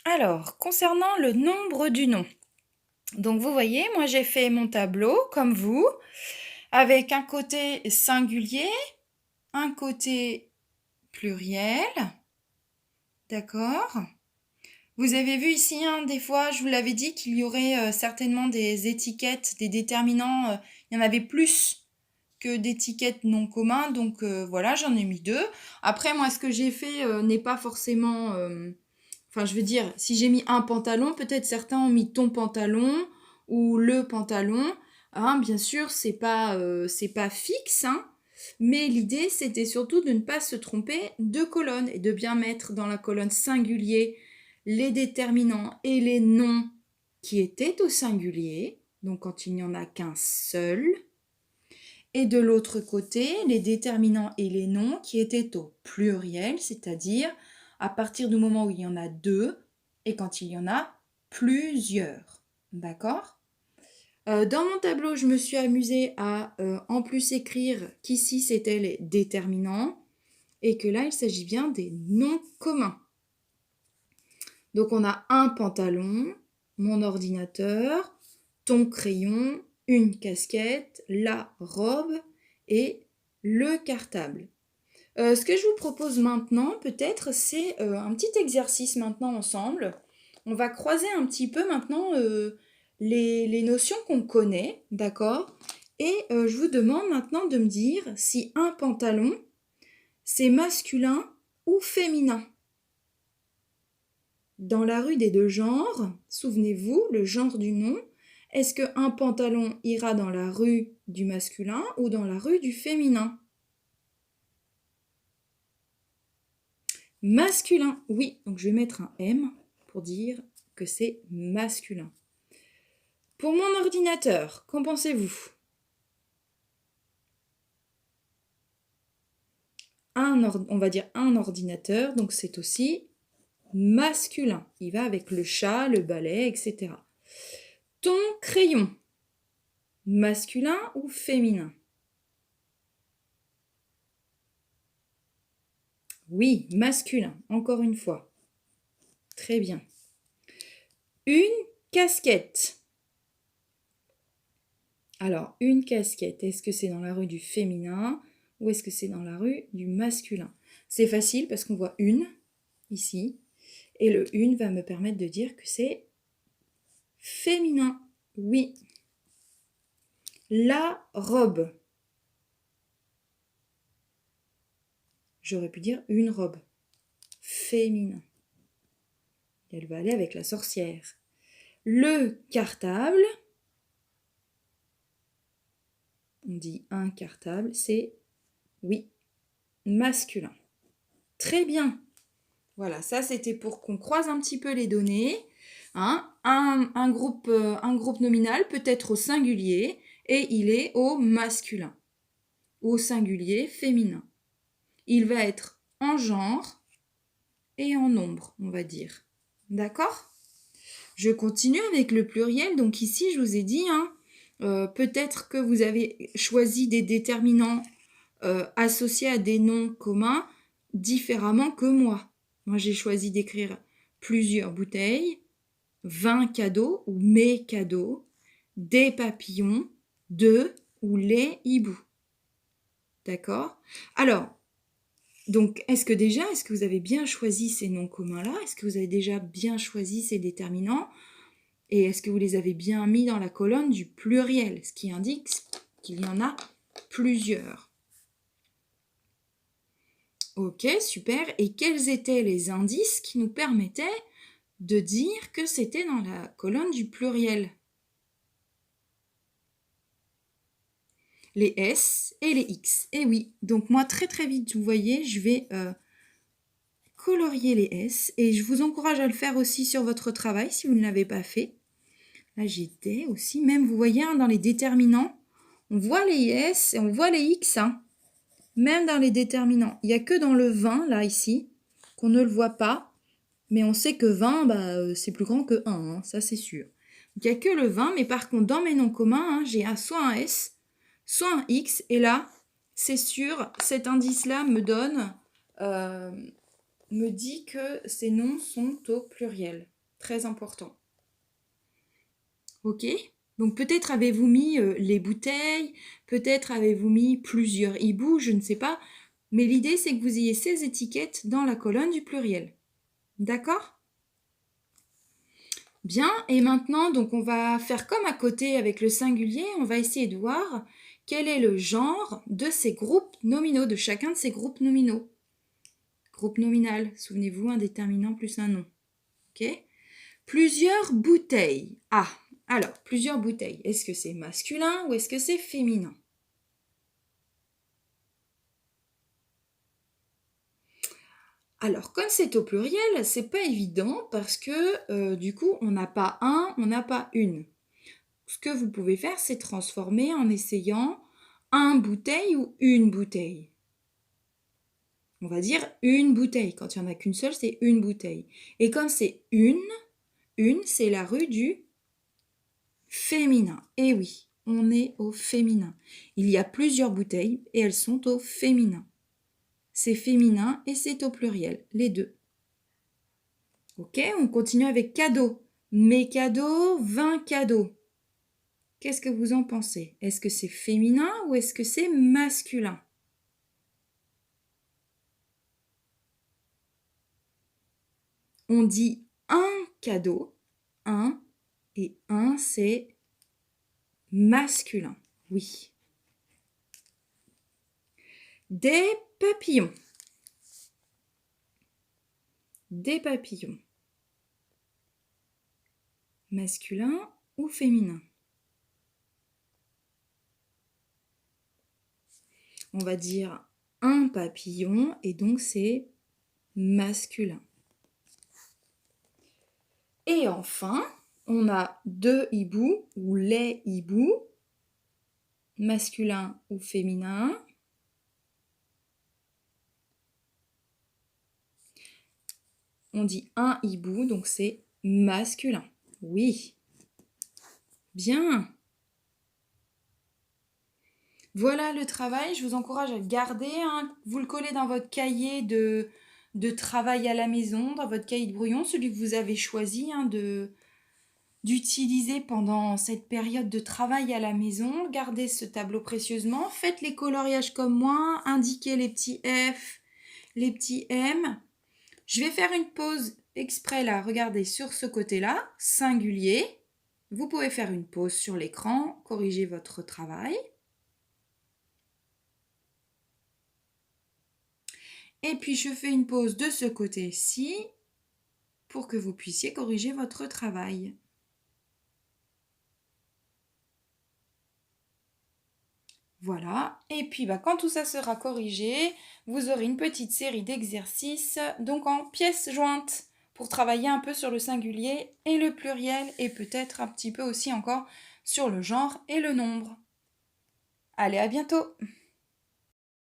Alors, concernant le nombre du nom. Donc, vous voyez, moi, j'ai fait mon tableau, comme vous, avec un côté singulier, un côté pluriel. D'accord? Vous avez vu ici, hein, des fois, je vous l'avais dit qu'il y aurait certainement des étiquettes, des déterminants. Il y en avait plus que d'étiquettes non communs. Donc, voilà, j'en ai mis deux. Après, moi, ce que j'ai fait n'est pas forcément... Enfin, je veux dire, si j'ai mis un pantalon, peut-être certains ont mis ton pantalon ou le pantalon. Hein, bien sûr, c'est pas fixe, hein, mais l'idée, c'était surtout de ne pas se tromper de colonne et de bien mettre dans la colonne singulier les déterminants et les noms qui étaient au singulier, donc quand il n'y en a qu'un seul, et de l'autre côté, les déterminants et les noms qui étaient au pluriel, c'est-à-dire à partir du moment où il y en a deux et quand il y en a plusieurs. D'accord? Dans mon tableau, je me suis amusée à en plus écrire qu'ici c'était les déterminants et que là il s'agit bien des noms communs. Donc on a un pantalon, mon ordinateur, ton crayon, une casquette, la robe et le cartable. Ce que je vous propose maintenant, peut-être, c'est un petit exercice maintenant ensemble. On va croiser un petit peu maintenant les notions qu'on connaît, d'accord? Et je vous demande maintenant de me dire si un pantalon, c'est masculin ou féminin. Dans la rue des deux genres, souvenez-vous, le genre du nom, est-ce qu'un pantalon ira dans la rue du masculin ou dans la rue du féminin? Masculin, oui. Donc je vais mettre un M pour dire que c'est masculin. Pour mon ordinateur, qu'en pensez-vous? On va dire un ordinateur, donc c'est aussi masculin. Il va avec le chat, le balai, etc. Ton crayon, masculin ou féminin? Oui, masculin, encore une fois. Très bien. Une casquette. Alors, une casquette, est-ce que c'est dans la rue du féminin ou est-ce que c'est dans la rue du masculin? C'est facile parce qu'on voit une, ici, et le une va me permettre de dire que c'est féminin. Oui. La robe. J'aurais pu dire une robe. Féminin. Elle va aller avec la sorcière. Le cartable. On dit un cartable, c'est, oui, masculin. Très bien. Voilà, ça c'était pour qu'on croise un petit peu les données. Hein. Un groupe nominal peut être au singulier et il est au masculin. Au singulier féminin. Il va être en genre et en nombre, on va dire. D'accord? Je continue avec le pluriel. Donc ici, je vous ai dit, hein, peut-être que vous avez choisi des déterminants associés à des noms communs différemment que moi. Moi, j'ai choisi d'écrire plusieurs bouteilles, 20 cadeaux ou mes cadeaux, des papillons, de ou les hiboux. D'accord? Alors, donc, est-ce que vous avez bien choisi ces noms communs-là? Est-ce que vous avez déjà bien choisi ces déterminants? Et est-ce que vous les avez bien mis dans la colonne du pluriel, ce qui indique qu'il y en a plusieurs? Ok, super. Et quels étaient les indices qui nous permettaient de dire que c'était dans la colonne du pluriel? Les S et les X. Et oui, donc moi très très vite, vous voyez, je vais colorier les S et je vous encourage à le faire aussi sur votre travail si vous ne l'avez pas fait. Là j'ai des aussi, même vous voyez, hein, dans les déterminants, on voit les S et on voit les X, hein, même dans les déterminants. Il n'y a que dans le 20, là, ici, qu'on ne le voit pas, mais on sait que 20, bah, c'est plus grand que 1, hein, ça c'est sûr. Donc, il n'y a que le 20, mais par contre, dans mes noms communs, hein, j'ai soit un S, soit un X, et là, c'est sûr, cet indice-là me donne, me dit que ces noms sont au pluriel. Très important. Ok? Donc peut-être avez-vous mis les bouteilles, peut-être avez-vous mis plusieurs hiboux, je ne sais pas. Mais l'idée, c'est que vous ayez ces étiquettes dans la colonne du pluriel. D'accord? Bien, et maintenant, donc on va faire comme à côté avec le singulier, on va essayer de voir quel est le genre de ces groupes nominaux, de chacun de ces groupes nominaux. Groupe nominal, souvenez-vous, un déterminant plus un nom. Ok? Plusieurs bouteilles. Ah, alors, plusieurs bouteilles. Est-ce que c'est masculin ou est-ce que c'est féminin? Alors, comme c'est au pluriel, c'est pas évident parce que du coup, on n'a pas un, on n'a pas une. Ce que vous pouvez faire, c'est transformer en essayant un bouteille ou une bouteille. On va dire une bouteille. Quand il n'y en a qu'une seule, c'est une bouteille. Et comme c'est une, c'est la rue du féminin. Et oui, on est au féminin. Il y a plusieurs bouteilles et elles sont au féminin. C'est féminin et c'est au pluriel, les deux. Ok, on continue avec cadeaux. Mes cadeaux, 20 cadeaux. Qu'est-ce que vous en pensez? Est-ce que c'est féminin ou est-ce que c'est masculin? On dit un cadeau, un, et un c'est masculin, oui. Des papillons. Des papillons. Masculin ou féminin? On va dire un papillon et donc c'est masculin. Et enfin, on a deux hiboux ou les hiboux, masculin ou féminin. On dit un hibou, donc c'est masculin. Oui. Bien. Voilà le travail, je vous encourage à le garder, hein. Vous le collez dans votre cahier de travail à la maison, dans votre cahier de brouillon, celui que vous avez choisi hein, d'utiliser pendant cette période de travail à la maison. Gardez ce tableau précieusement, faites les coloriages comme moi, indiquez les petits F, les petits M. Je vais faire une pause exprès là, regardez sur ce côté-là, singulier. Vous pouvez faire une pause sur l'écran, corriger votre travail. Et puis je fais une pause de ce côté-ci pour que vous puissiez corriger votre travail. Voilà, et puis quand tout ça sera corrigé, vous aurez une petite série d'exercices, donc en pièces jointes, pour travailler un peu sur le singulier et le pluriel, et peut-être un petit peu aussi encore sur le genre et le nombre. Allez, à bientôt!